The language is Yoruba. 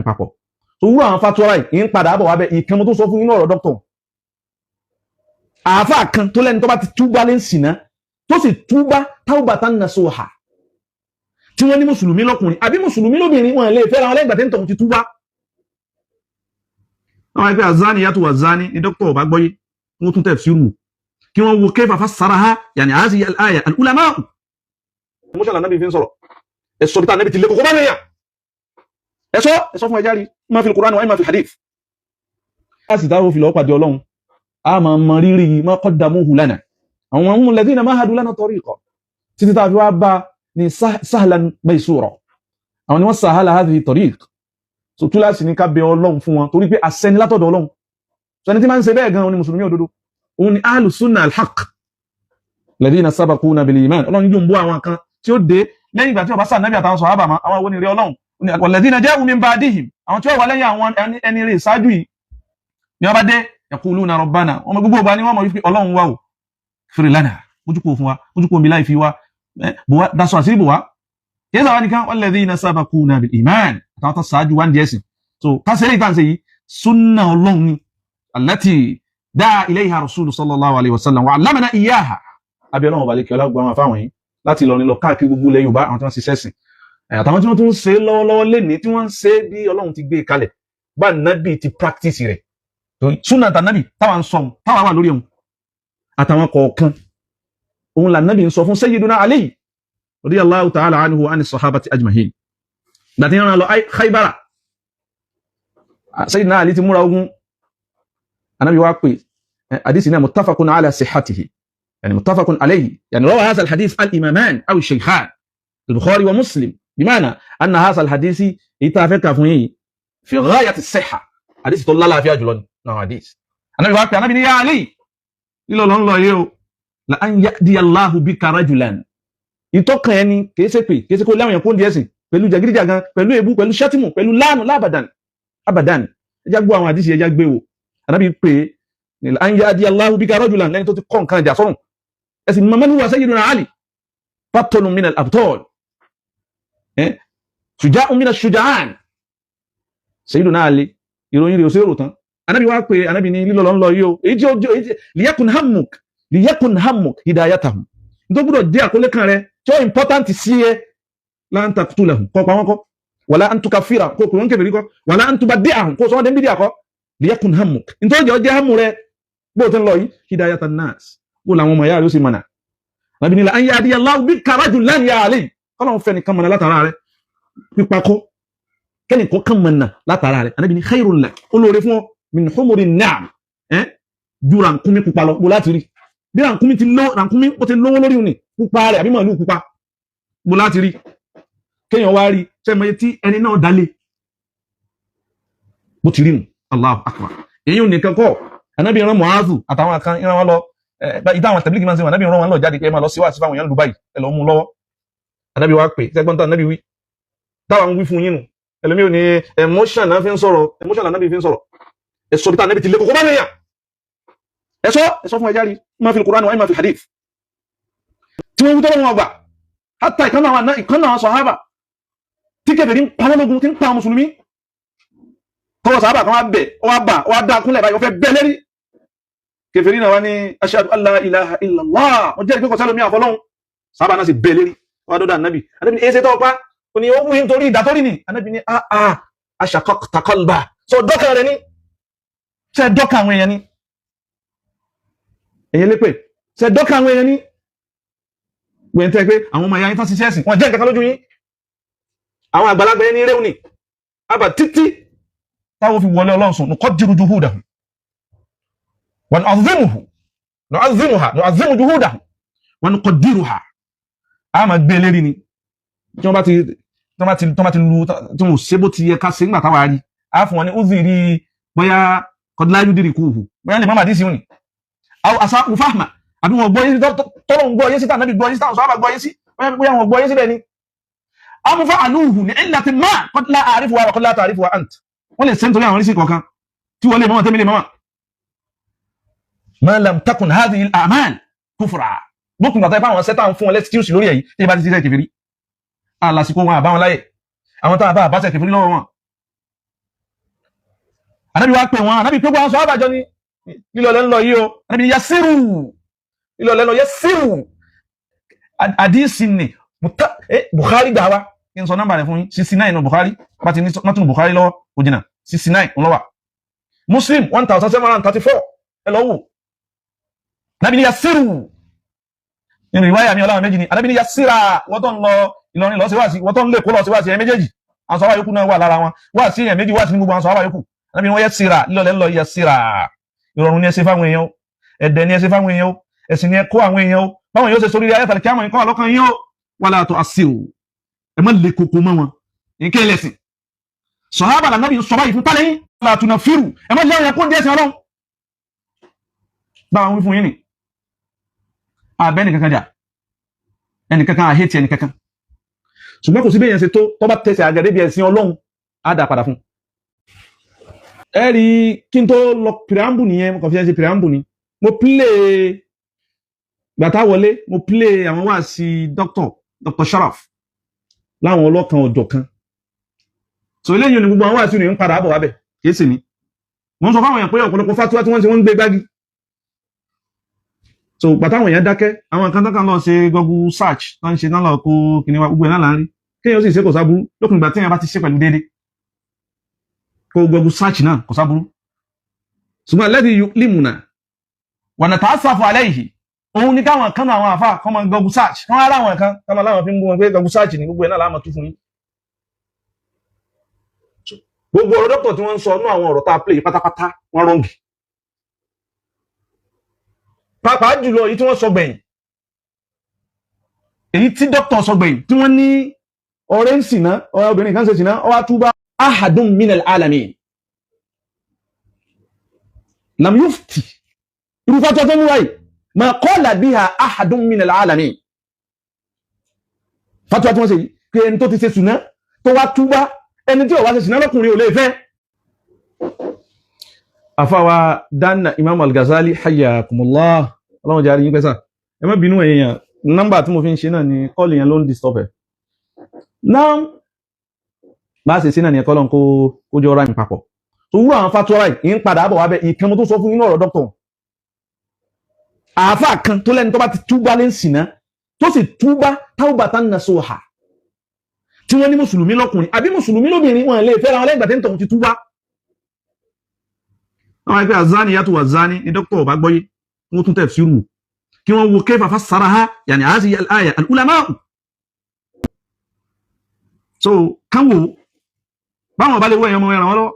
papọ̀ so wúrọ̀ àwọn fatwa yìí ń padà bọ̀ wá bẹ́ ìkan mo tó sọ fún yín ọ̀rọ̀ dọ́kítọ̀ àáfà kan tó lẹ́ni tó bá ti túbá lé ń sìnà tó sì túbá taubatan nasuha tí wọ́n ní mùsùlùmí lọ́kùnrin àbí mùsùlùmí lóbìnrin wọn lè fẹ́ra wọn lẹ́gbàá tẹ́ntọ̀ ti túbá àwọn ẹgbẹ́ azani yàtọ̀ wà zani ní dọ́kítọ̀ ọba gbọ́yé wọ́n tún tafsiru kí wọ́n wo kayfa fassaraha yani hazihi al-aya al-ulama mọ́ṣálà náà bí fi ń sọ̀rọ̀ ẹ̀sọ́ bí ta nẹ́bí ti lé kòkó bá nìyàn ẹ̀sọ́ fún ẹjárí ma fi al-Qur'an wa ma fi hadith a sì dáwọ́ fi lọ pàdé ọlọ́run a ma mọ rírì ma qaddamuhu lana àwọn ọmọ alladhina mahadu lana tariqa títí ta fi wá bá ní sahlan maysura àwọn ni wọ́n sahala hadhihi tariq so túláàsì ní ká bẹ ọlọ́run fún wọn torí pé àṣẹni látọ̀dọ̀ ọlọ́run so ẹni tí máa ń ṣe bẹ́ẹ̀ gan ni mùsùlùmí òdodo òun ni ahlus sunnah al-haqq alladhina sabaquna bil iman ọlọ́run yóò ń bó àwọn kan tí ó dé lẹ́yìn ìgbà tí ó bá sá nábì àtàwọn sọ̀hábà ma àwọn oníire ọlọ́run walladhina ja'u min ba'dihim àwọn tí ó wà lẹ́yìn àwọn ẹni rẹ̀ ṣáájú yìí ni wọ́n bá dé yaquluna rabbana wọ́n gbogbo ọba ni wọ́n mọ̀ wípé ọlọ́run wà ó fèrè lánàá ojúkò fún wa ojúkò mi láì fi wa dasọ àṣírí bò wá kìí sàwọn nìkan walladhina sabaquna bil iman àtàwọn tó ṣáájú wá ń di ẹ̀sìn so kásẹ̀lẹ̀ ìtàn ṣe yìí súnà ọlọ́run ni allati da'a ilayha rasulu sallallahu alayhi wa sallam wa 'allamana iyyaha abẹ́ ọlọ́run balẹ̀ kí ọlọ́gbọ̀n wọn fáwọn yìí láti lọ nílọ káàkiri gbogbo ilẹ̀ Yorùbá àwọn tí wọ́n ti sẹ́sìn àtàwọn tí wọ́n tún ń ṣe lọ́wọ́lọ́wọ́ lẹ́ni tí wọ́n ń ṣe bí ọlọ́run ti gbé kalẹ̀ bá nábì ti practice rẹ̀ súnà tànábì táwọn sọ táwọn wà lórí ẹ̀hún àtàwọn kọ̀ọ̀kan òun là nábì ń sọ fún Sayyiduna Ali radiyallahu ta'ala anhu wa ani sahabati ajma'in gbàtí yẹn lọ Khaybara Sayyidina Ali ti múra ogun anábì wá pé hadisi náà muttafaqun ala sihhatihi يعني متفق عليه يعني روى هذا الحديث الإمامان أو الشيخان البخاري ومسلم بمعنى أن هذا الحديث يتفق فيه في غاية الصحة حديث طول الله فيها جلون نعم حديث أنا بقول أنا بني يا علي إلا الله يو لأن يأتي الله بك رجلا يتوقع يعني كيسي كل يوم يكون ديسي pẹ̀lú jàgídíjàgan pẹ̀lú èébú pẹ̀lú ṣẹ́tìmù pẹ̀lú láàánú lábàdàn abadan ẹjá gbọ́ àwọn àdísì ẹjá gbé wò Ànábì pé an ya'ti Allahu bika rajulan lẹ́ni tó ti kọ́ nǹkan ìjà sọ́rùn ẹ̀sìn mọ́mọ́nú wa Sayyiduna Ali fatonun min al-abtal shuja'un min ash-shuja'an Sayyiduna Ali ìròyìn rẹ̀ ò sí èrò tán Ànábì wá pé Ànábì ní lílọ lọ́nlọ yóò liyakun hammuk hidayatahum tó gbọ́dọ̀ jẹ́ àkólé kan rẹ̀ tí ó important sí ẹ lan taqtulahum kọ́ pa wọ́n kọ́ wala an tukaffira kó kùrún kèfèrí kọ́ wala an tubaddi'ahum kó sọ́wọ́n dẹ̀ ń bídí àkọ́ liyakun hammuk nítorí jẹ́ hammu rẹ̀ bó ti ń lọ yìí hidayatan nas bó làwọn ọmọ ìyá rẹ̀ ó sì mọ̀nà Ànábì ní la an yahdi Allahu bika rajulan ya Ali kọ́lọ́run fẹ́ nìkan mọ̀nà látara rẹ̀ pípakọ́ kẹ́nìkan kan mọ̀nà látara rẹ̀ Ànábì ní khairun lak olóore fún ọ min humurin na'am ju rànkúnmí pupa lọ bó láti rí bí rànkúnmí ó ti lówó lórí òní pupa rẹ̀ àbí màálù pupa bó láti rí kéèyàn wá rí sẹ́mọ̀ye tí ẹni náà dálé bó ti rí nù Allahu akbar èyí ò nìkan kọ́ Ànábì rán Mu'adh àtàwọn kan ìran wọn lọ ìdá àwọn tẹ̀blígì máa ń ṣe wọn Ànábì rán wọn lọ jáde pé ẹ máa lọ síwá sí fáwọn èèyàn Dubai ẹ lọ mú lọ́wọ́ Ànábì wá pé sẹ́gbọ́n tó Ànábì wí táwọn wí fún yín nù ẹlòmí ò ní emotion náà fi ń sọ̀rọ̀ emotion Ànábì fi ń sọ̀rọ̀ ẹ̀sọ́ bí tá Ànábì ti lé kókó bá nìyàn ẹ̀sọ́ fún ẹjárí ma fi al-Qur'an wa ma fi hadith tí wọ́n wú tọ́lọ́ wọn ọgbà hátà ìkànnà àwọn sàhábà tí kẹfẹ̀rí ń pa lọ́lọ́gun tí ń pa mùsùlùmí tọwọ́ sàhábà kan wá dá kúnlẹ̀ báyìí wọ́n fẹ́ bẹ́ lérí kẹfẹ̀rí náà wá ní ashhadu an la ilaha illallah wọ́n jẹ́ ìpínkọ̀ sálómí àfọlọ́hun sàhábà náà sì bẹ́ lérí wá dọ́dọ̀ Ànábì Ànábì ní ẹsẹ̀ tọ́ pa ó ní ó wú nítorí ìdátọ́rí ni Ànábì ní ashaqaqta qalba sọ dọ́kà rẹ̀ ní ṣe dọ́kà àwọn èèyàn ní èyí lépè ṣe dọ́kà àwọn èèyàn ní gbẹ̀ntẹ́ pé àwọn ọmọ ìyá yín tán sí ṣẹ́sìn wọ́n jẹ́ nǹkan lójú yín àwọn àgbàlagbà ẹni rẹ̀ ní àbà títí táwọn fi wọlé ọlọ́sùn nuqaddiru juhudahum wa nu'azzimu juhudahum wa nuqaddiruha a máa gbé lérí ni tí wọ́n bá ti lu tí wọ́n ṣe bó ti yẹ ká ṣe nígbà táwa rí a fún wọn ní uziri bóyá qad la yudrikuhu bóyá lè má màdí sí òní àwọn asa'u fahma àbí wọn gbọ́ yé sí tọ́lọ̀ ń gbọ́ yé sí tàbí gbọ́ yé sí tàbí sọ́ọ́bà gbọ́ yé sí bóyá wọn gbọ́ yé sí bẹ́ẹ̀ ni amúfà àlúhù ní illati ma qad la a'rifuha wa qad la ta'rifuha ant wọ́n lè sẹ́ nítorí àwọn orísìí kọ̀ọ̀kan tí wọ́n lè mọ́mọ́ tẹ́mílẹ̀ mọ́mọ́ ma lam takun hadhihi al-a'mal kufra lókùn gbàtà ipá àwọn sẹ́tà ń fún wọn lẹ́títíùsì lórí èyí tí ìbá ti ṣiṣẹ́ kèfèrí alásìkò wọn àbáwọn láyé àwọn táwọn bá àbáṣẹ kèfèrí lọ́wọ́ wọn Ànábì wá pè wọ́n, Ànábì pé wọ́n sọ àbàjọ ni lílọ lẹ́ ń lọ yìí o, Ànábì ni yasiru, lílọ lẹ́ ń lọ yasiru. Àdísì ni Bukhari gbà wá, kí n sọ nọ́mbà rẹ̀ fún yín, 69 ní Bukhari, bá ti ní mọ́tún Bukhari lọ́wọ́ òjìnà, 69 ń lọ́wà. Muslim 1734 ẹ lọ wò. Ànábì ni yasiru, nínú ìwáyà mi ọlọ́run méjì ni, Ànábì ni yasira, wọ́n tó ń lọ Ìlọrin lọ sí wá sí, wọ́n tó ń lè kó lọ sí wá sí ẹ méjèèjì, àwọn sọ́wọ́ yòókù náà wà lára wọn, wá sí ẹ méjì wá sí ní gbogbo àwọn sọ́wọ́ yòókù. Ànábì ni wọ́n yasira, lílọ lọ yasira, ìrọ̀rùn ni ẹ ṣe fáwọn èèyàn, ẹ̀dẹ̀ ni ẹ ṣe fáwọn èèyàn, ẹ̀sìn ni ẹ kó àwọn èèyàn, báwọn yóò ṣe sórí ayé tàbí kíámọ̀ nǹkan àlọ́kàn yóò wala tu'assiru, ẹ má lè kókó mọ́ wọn nǹkan ẹlẹ́sìn. Sàhábà l'Ànábì sọ báyìí fún pálẹ́yìn wala tunaffiru, ẹ má lẹ́yìn kó díẹ̀ sí ọlọ́run. Báwọn wí fún yín ni àbẹ́ nìkankan jà, ẹnìkankan àhétì ẹnìkankan, ṣùgbọ́n kò sí bí èèyàn ṣe tó bá tẹ̀sẹ̀ àgẹ̀dẹ̀ bí ẹ̀sìn ọlọ́run á dà padà fún. Ẹ rí kí n tó lọ pìràmbù nìyẹn, mo kàn fi ẹ́ ṣe pìràmbù ni, mo play gbàtà wọlé, mo play àwọn wá sí Dr Sharaf láwọn ọlọ́kan ọ̀dọ̀ kan. So eléyìí ni gbogbo àwọn wá sí ní ń padà bọ̀ wábẹ̀ kìí sì ní wọ́n sọ fáwọn èèyàn pé ọ̀pọ̀lọpọ̀ fatuwa tí wọ́n ti wọ́n ń gbé gbági. So gbàtà àwọn èèyàn dákẹ́, àwọn kan tán lọ ṣe Google search tán ṣe náà lọ kó kìnìún wa gbogbo ẹ̀ náà láàrin kéèyàn sì ṣe kò sáburú lókun ìgbà tí èèyàn bá ti ṣe pẹ̀lú déédéé kó Google search náà kò sáburú. Ṣùgbọ́n alladhi yu'limuna wa nata'assafu alayhi, òun ní káwọn kan àwọn àfá kọmọ Google search wọ́n ara wọn kan kọmọ láwọn fi ń bú wọn pé Google search ní gbogbo ẹ̀ náà láàmà tú fún yín. Gbogbo ọ̀rọ̀ dọ́kítọ̀ tí wọ́n ń sọ ní àwọn ọ̀rọ̀ tá a play pátápátá wọ́n rọ́ǹgì. Pàápàá jùlọ èyí tí wọ́n sọ gbẹ̀yìn, èyí tí dọ́kítọ̀ sọ gbẹ̀yìn tí wọ́n ní ọ̀rẹ́ ń sìná, ọ̀rẹ́ obìnrin kan ṣe sìná, ó wá túbá ahadun minal alamin lam yufti, irú fátọ́ tó mú wáyìí ma qala biha ahadun minal alamin. Fatwa tí wọ́n ṣe pé ẹni tó ti ṣe sùná tó wá túbá, ẹni tí ó wá ṣe sùná lọ́kùnrin ò lè fẹ́. Àfáwà Dana Imam Al-Ghazali hayyakumullah, ọlọ́run jẹ́ àríyìn pẹ́sà, ẹ má bínú èèyàn, nọ́mbà tí mo fi ń ṣe náà ni kọ́ọ̀lù yẹn ló ń disturb ẹ̀. Náà bá ṣe sí náà ni ẹ̀kọ́ lọ́n kó jọ ráyìn papọ̀. So wúrọ̀ àwọn fatwa ráì ń padà bọ̀ wábẹ́ ìkan mo tó sọ fún yín ọ̀rọ̀ dọ́kítọ̀. Àáfà kan tó lẹ́ni tó bá ti túbá lé ń sìná tó sì túbá taubatan nasuha, tí wọ́n ní mùsùlùmí lọ́kùnrin àbí mùsùlùmí lóbìnrin wọn lè fẹ́ra wọn lẹ́gbàá tí ń tọ̀hún ti túbá. Àwọn ẹgbẹ́ azani yàtọ̀ wà zani ní dókítà ọba gbọ́yé wọ́n tún tẹ̀ sírù kí wọ́n wo kayfa fassaraha yàní àásì al-aya al-ulama. So káwò báwọn ọba lè wọ ẹ̀yàn ọmọ ẹ̀ràn wọn lọ